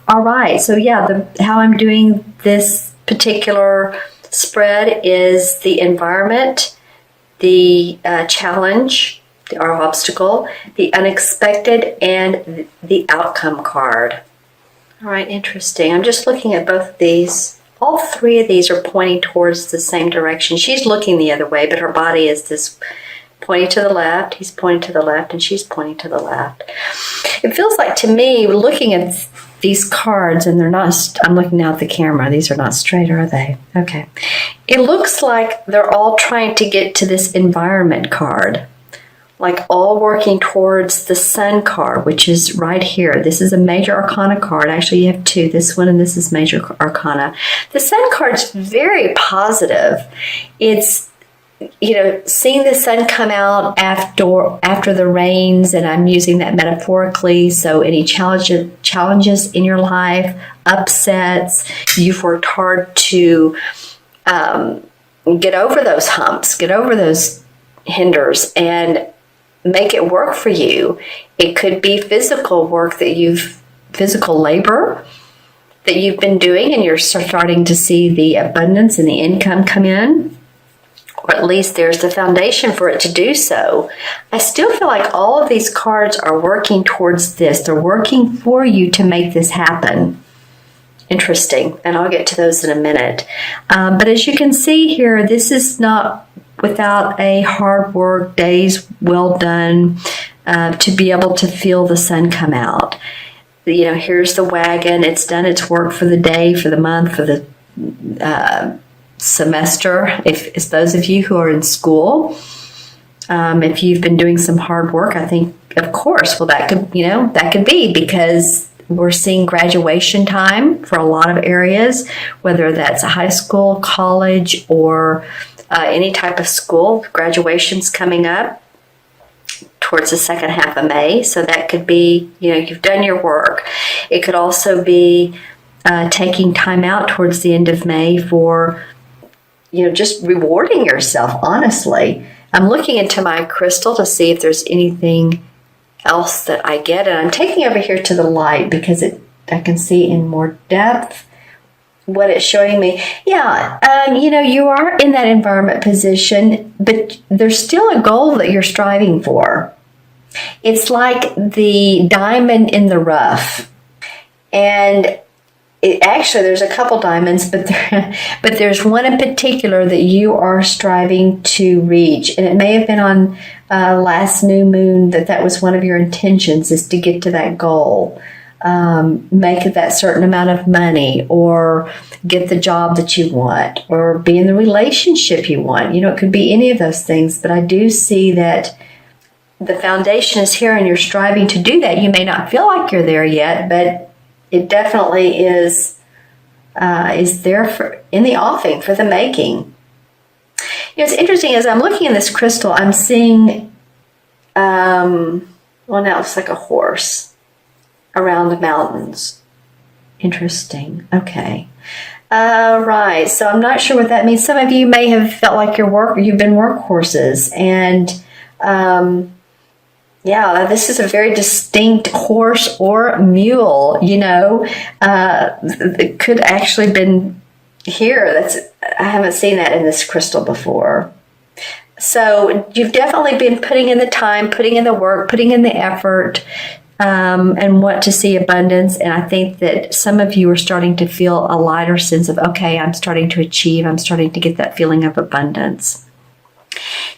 All right. So yeah, how I'm doing this particular spread is the environment, the challenge, our obstacle, the unexpected, and the outcome card. All right, interesting. I'm just looking at both of these. All three of these are pointing towards the same direction. She's looking the other way, but her body is this pointing to the left. He's pointing to the left, and she's pointing to the left. It feels like to me, looking at these cards, and they're not, I'm looking now at the camera. These are not straight, are they? Okay. It looks like they're all trying to get to this environment card, like all working towards the Sun card, which is right here. This is a major arcana card. Actually, you have two, this one and this is major arcana. The Sun card's very positive. It's, you know, seeing the sun come out after the rains, and I'm using that metaphorically. So any challenges in your life, upsets, you've worked hard to get over those humps, get over those hinders, and make it work for you. It could be physical work physical labor that you've been doing, and you're starting to see the abundance and the income come in. Or at least there's the foundation for it to do so. I still feel like all of these cards are working towards this. They're working for you to make this happen. Interesting. And I'll get to those in a minute. But as you can see here, this is not without a hard work, days well done, to be able to feel the sun come out. You know, here's the wagon. It's done its work for the day, for the month, for the semester. If those of you who are in school, if you've been doing some hard work, I think, of course, well, that could be, because we're seeing graduation time for a lot of areas, whether that's a high school, college, or any type of school. Graduation's coming up towards the second half of May. So that could be, you know, you've done your work. It could also be taking time out towards the end of May for, you know, just rewarding yourself, honestly. I'm looking into my crystal to see if there's anything else that I get. And I'm taking over here to the light because I can see in more depth what it's showing me. Yeah, you know, you are in that environment position, but there's still a goal that you're striving for. It's like the diamond in the rough. And actually, there's a couple diamonds, but there's one in particular that you are striving to reach. And it may have been on last new moon that was one of your intentions, is to get to that goal. Make that certain amount of money, or get the job that you want, or be in the relationship you want. You know, it could be any of those things, but I do see that the foundation is here and you're striving to do that. You may not feel like you're there yet, but it definitely is there in the offing, for the making. You know, it's interesting, as I'm looking in this crystal, I'm seeing, well, now it's like a horse around the mountains. Interesting. Okay. Right. So I'm not sure what that means. Some of you may have felt like you've been workhorses, and yeah, this is a very distinct horse or mule, you know. It could actually been here. I haven't seen that in this crystal before. So you've definitely been putting in the time, putting in the work, putting in the effort, and want to see abundance. And I think that some of you are starting to feel a lighter sense of, okay, I'm starting to achieve, I'm starting to get that feeling of abundance.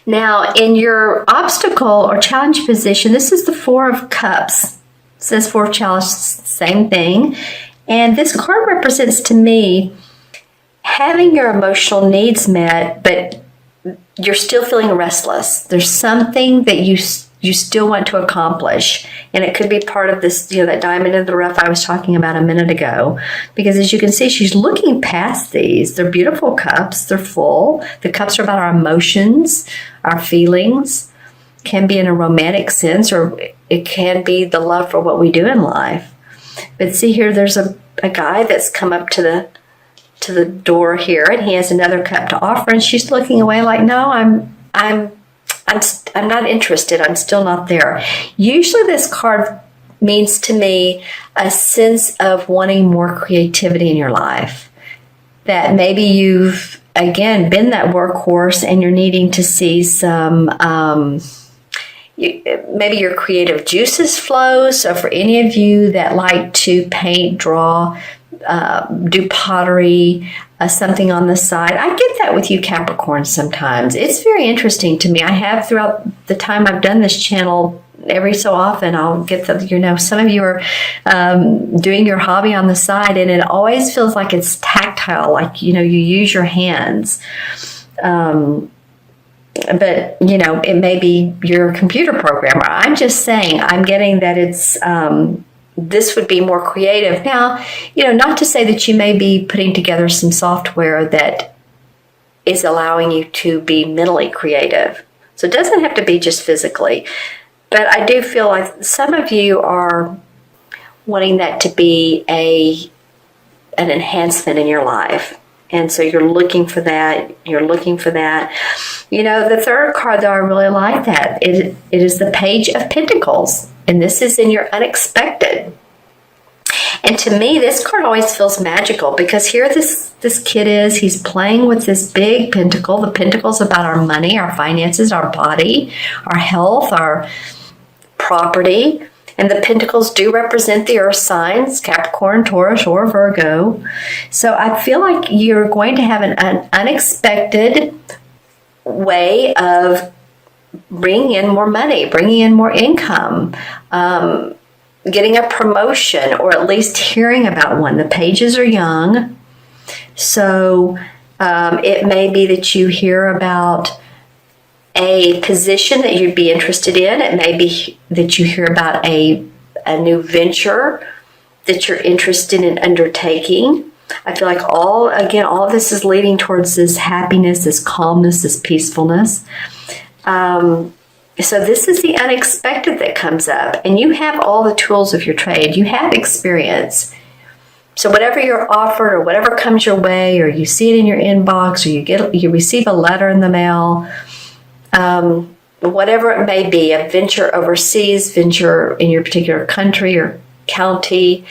Now, in your obstacle or challenge position, this is the Four of Cups. It says Four of Chalices, same thing. And this card represents to me having your emotional needs met, but you're still feeling restless. There's something that you still want to accomplish. And it could be part of this, you know, that diamond in the rough I was talking about a minute ago. Because as you can see, she's looking past these. They're beautiful cups. They're full. The cups are about our emotions, our feelings. Can be in a romantic sense, or it can be the love for what we do in life. But see here, there's a guy that's come up to the door here, and he has another cup to offer, and she's looking away like, no, I'm not interested. I'm still not there. Usually this card means to me a sense of wanting more creativity in your life. That maybe you've, again, been that workhorse and you're needing to see some, maybe your creative juices flow. So for any of you that like to paint, draw, do pottery, something on the side. I get that with you Capricorn sometimes. It's very interesting to me. I have throughout the time I've done this channel, every so often I'll get some of you are doing your hobby on the side, and it always feels like it's tactile, like, you use your hands. But, it may be you're a computer programmer. I'm just saying, I'm getting that it's, this would be more creative. Now, not to say that you may be putting together some software that is allowing you to be mentally creative. So it doesn't have to be just physically. But I do feel like some of you are wanting that to be an enhancement in your life. And so you're looking for that. The third card, though, I really like that. It is the Page of Pentacles. And this is in your unexpected. And to me, this card always feels magical because here this kid is. He's playing with this big pentacle. The pentacle's about our money, our finances, our body, our health, our property. And the pentacles do represent the earth signs, Capricorn, Taurus, or Virgo. So I feel like you're going to have an unexpected way of bringing in more money, bringing in more income, getting a promotion, or at least hearing about one. The pages are young. So it may be that you hear about a position that you'd be interested in. It may be that you hear about a new venture that you're interested in undertaking. I feel like all of this is leading towards this happiness, this calmness, this peacefulness. So this is the unexpected that comes up, and you have all the tools of your trade. You have experience. So whatever you're offered or whatever comes your way, or you see it in your inbox, or you receive a letter in the mail, whatever it may be, a venture overseas, venture in your particular country or county,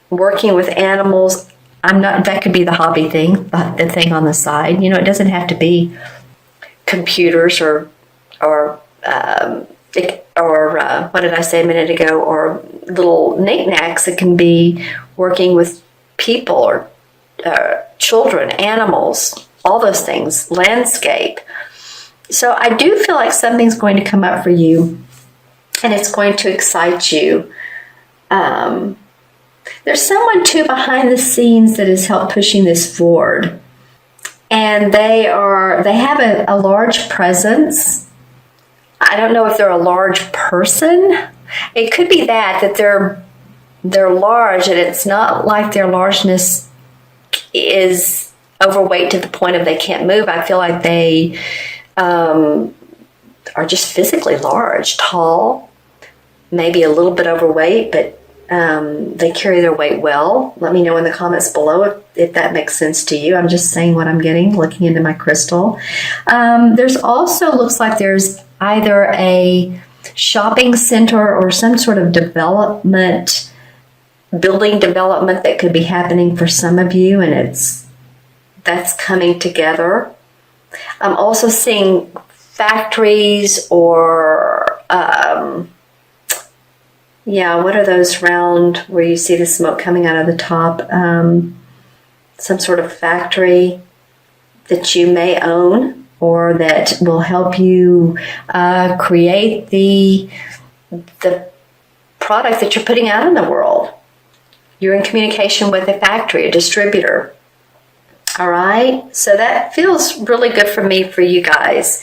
working with animals. That could be the hobby thing, the thing on the side. It doesn't have to be computers or what did I say a minute ago, or little knickknacks. It can be working with people or children, animals, all those things, landscape. So I do feel like something's going to come up for you, and it's going to excite you. There's someone too behind the scenes that has helped pushing this forward. And they have a large presence. I don't know if they're a large person. It could be that they're large, and it's not like their largeness is overweight to the point of they can't move. I feel like they are just physically large, tall, maybe a little bit overweight, but they carry their weight well. Let me know in the comments below if that makes sense to you. I'm just saying what I'm getting, looking into my crystal. There's also, looks like there's either a shopping center or some sort of building development that could be happening for some of you, and that's coming together. I'm also seeing factories or what are those round where you see the smoke coming out of the top? Some sort of factory that you may own, or that will help you create the product that you're putting out in the world. You're in communication with a factory, a distributor. All right, so that feels really good for me, for you guys.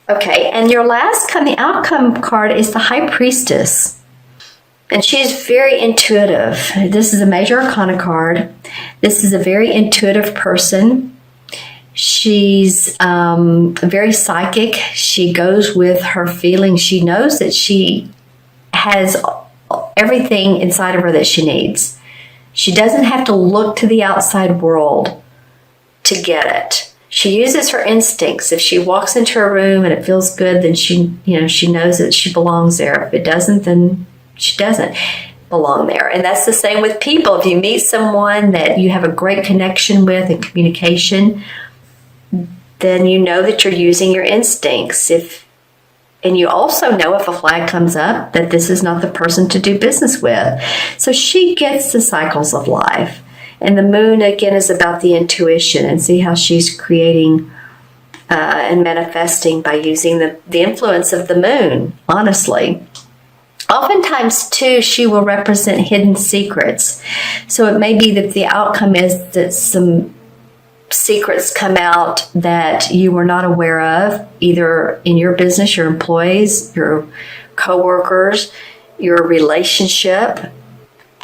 Okay, and your last the outcome card is the High Priestess. And she's very intuitive. This is a major arcana card. This is a very intuitive person. She's very psychic. She goes with her feelings. She knows that she has everything inside of her that she needs. She doesn't have to look to the outside world to get it. She uses her instincts. If she walks into a room and it feels good, then she knows that she belongs there. If it doesn't, then she doesn't belong there. And that's the same with people. If you meet someone that you have a great connection with and communication, then you know that you're using your instincts. And you also know if a flag comes up that this is not the person to do business with. So she gets the cycles of life. And the moon, again, is about the intuition, and see how she's creating and manifesting by using the influence of the moon, honestly. Oftentimes, too, she will represent hidden secrets. So it may be that the outcome is that some secrets come out that you were not aware of, either in your business, your employees, your coworkers, your relationship.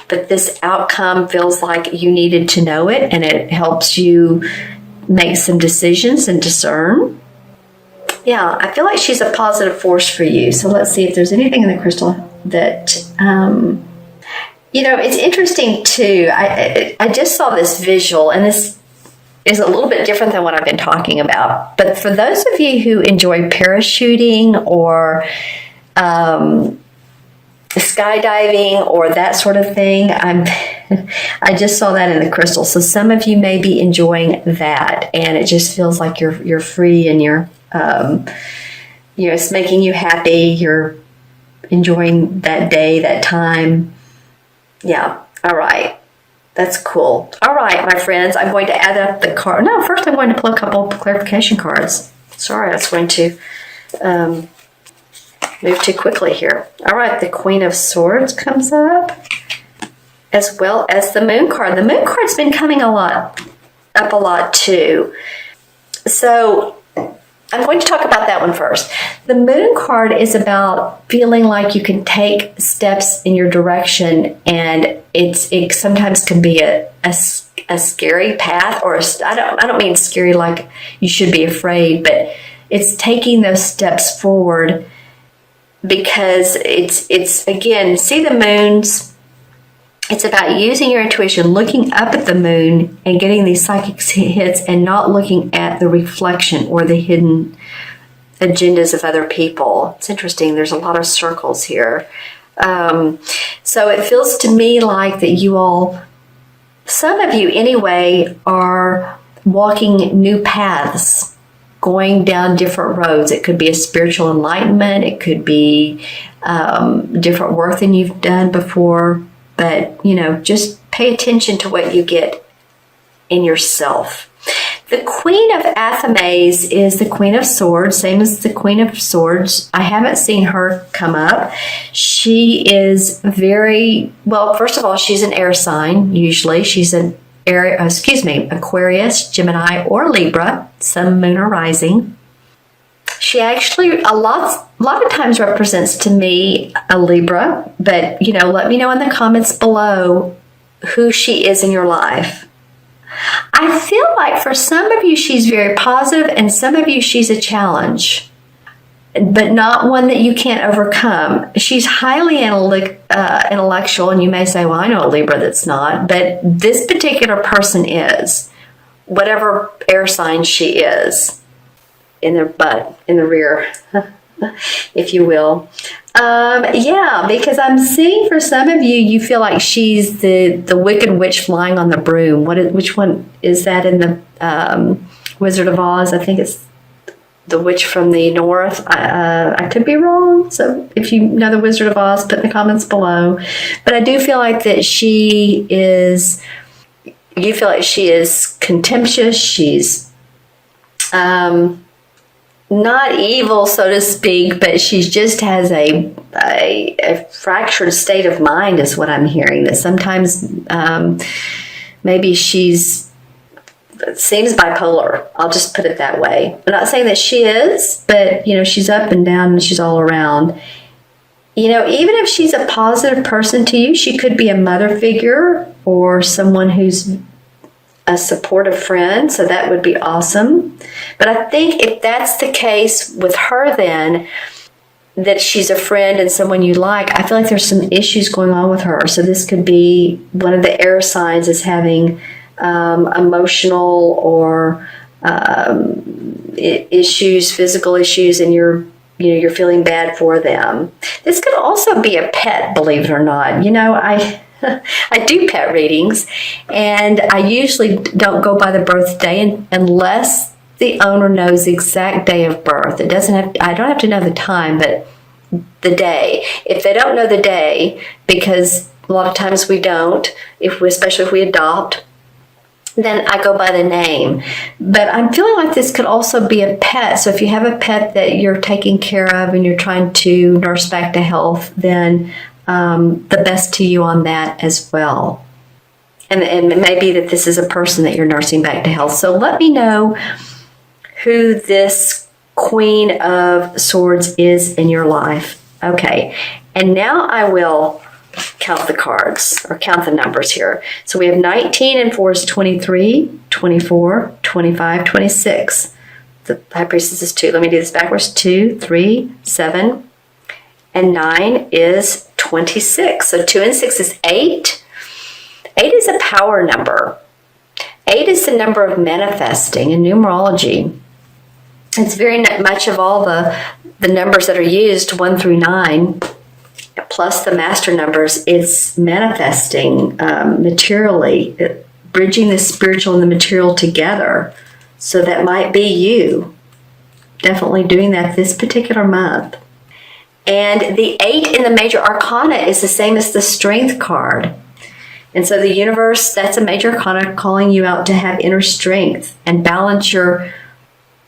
But this outcome feels like you needed to know it, and it helps you make some decisions and discern. Yeah, I feel like she's a positive force for you. So let's see if there's anything in the crystal that, it's interesting too. I just saw this visual, and this is a little bit different than what I've been talking about. But for those of you who enjoy parachuting or skydiving or that sort of thing, I just saw that in the crystal. So some of you may be enjoying that, and it just feels like you're free, and you're it's making you happy. You're enjoying that day, that time. Yeah. All right. That's cool. All right, my friends, I'm going to add up the card. No, first I'm going to pull a couple of clarification cards. Sorry, I was going to move too quickly here. All right, the Queen of Swords comes up, as well as the Moon card. The Moon card's been coming up a lot too. So I'm going to talk about that one first. The Moon card is about feeling like you can take steps in your direction, and it sometimes can be a scary path, or I don't mean scary like you should be afraid, but it's taking those steps forward, because it's again, see the moons. It's about using your intuition, looking up at the moon and getting these psychic hits, and not looking at the reflection or the hidden agendas of other people. It's interesting. There's a lot of circles here. So it feels to me like that you all, some of you anyway, are walking new paths, going down different roads. It could be a spiritual enlightenment. It could be different work than you've done before. But, just pay attention to what you get in yourself. The Queen of Athames is the Queen of Swords, same as the Queen of Swords. I haven't seen her come up. She is first of all, she's an air sign, usually. She's an Aquarius, Gemini, or Libra, Sun, Moon, or Rising. She actually a lot of times represents to me a Libra, but let me know in the comments below who she is in your life. I feel like for some of you she's very positive, and some of you she's a challenge, but not one that you can't overcome. She's highly intellectual, and you may say, well, I know a Libra that's not, but this particular person is, whatever air sign she is. In the rear, if you will. Because I'm seeing for some of you, you feel like she's the wicked witch flying on the broom. Which one is that in the Wizard of Oz? I think it's the witch from the north. I could be wrong. So if you know the Wizard of Oz, put in the comments below. But I do feel like that you feel like she is contemptuous. She's not evil, so to speak, but she just has a fractured state of mind, is what I'm hearing. That sometimes maybe seems bipolar. I'll just put it that way. I'm not saying that she is, but she's up and down, and she's all around. Even if she's a positive person to you, she could be a mother figure or someone who's a supportive friend, so that would be awesome. But I think if that's the case with her, then that she's a friend and someone you like, I feel like there's some issues going on with her. So this could be one of the air signs is having emotional or issues, physical issues, and you're feeling bad for them. This could also be a pet, believe it or not. I I do pet readings, and I usually don't go by the birthday unless the owner knows the exact day of birth. I don't have to know the time, but the day. If they don't know the day, because a lot of times we don't, especially if we adopt, then I go by the name. But I'm feeling like this could also be a pet. So if you have a pet that you're taking care of and you're trying to nurse back to health, then the best to you on that as well. And it may be that this is a person that you're nursing back to health. So let me know who this Queen of Swords is in your life. Okay, and now I will count the cards, or count the numbers here. So we have 19 and 4 is 23, 24, 25, 26. The High Priestess is 2. Let me do this backwards. 2, 3, 7, and 9 is 26. So 2 and 6 is 8. 8 is a power number. 8 is the number of manifesting in numerology. It's very much of all the numbers that are used, 1 through 9, plus the master numbers. It's manifesting materially, bridging the spiritual and the material together. So that might be you. Definitely doing that this particular month. And the 8 in the major arcana is the same as the strength card. And so the universe, that's a major arcana calling you out to have inner strength and balance your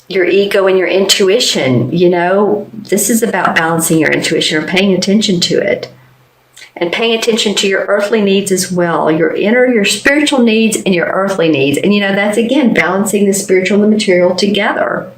ego and your intuition. This is about balancing your intuition or paying attention to it. And paying attention to your earthly needs as well. Your spiritual needs and your earthly needs. And that's, again, balancing the spiritual and the material together.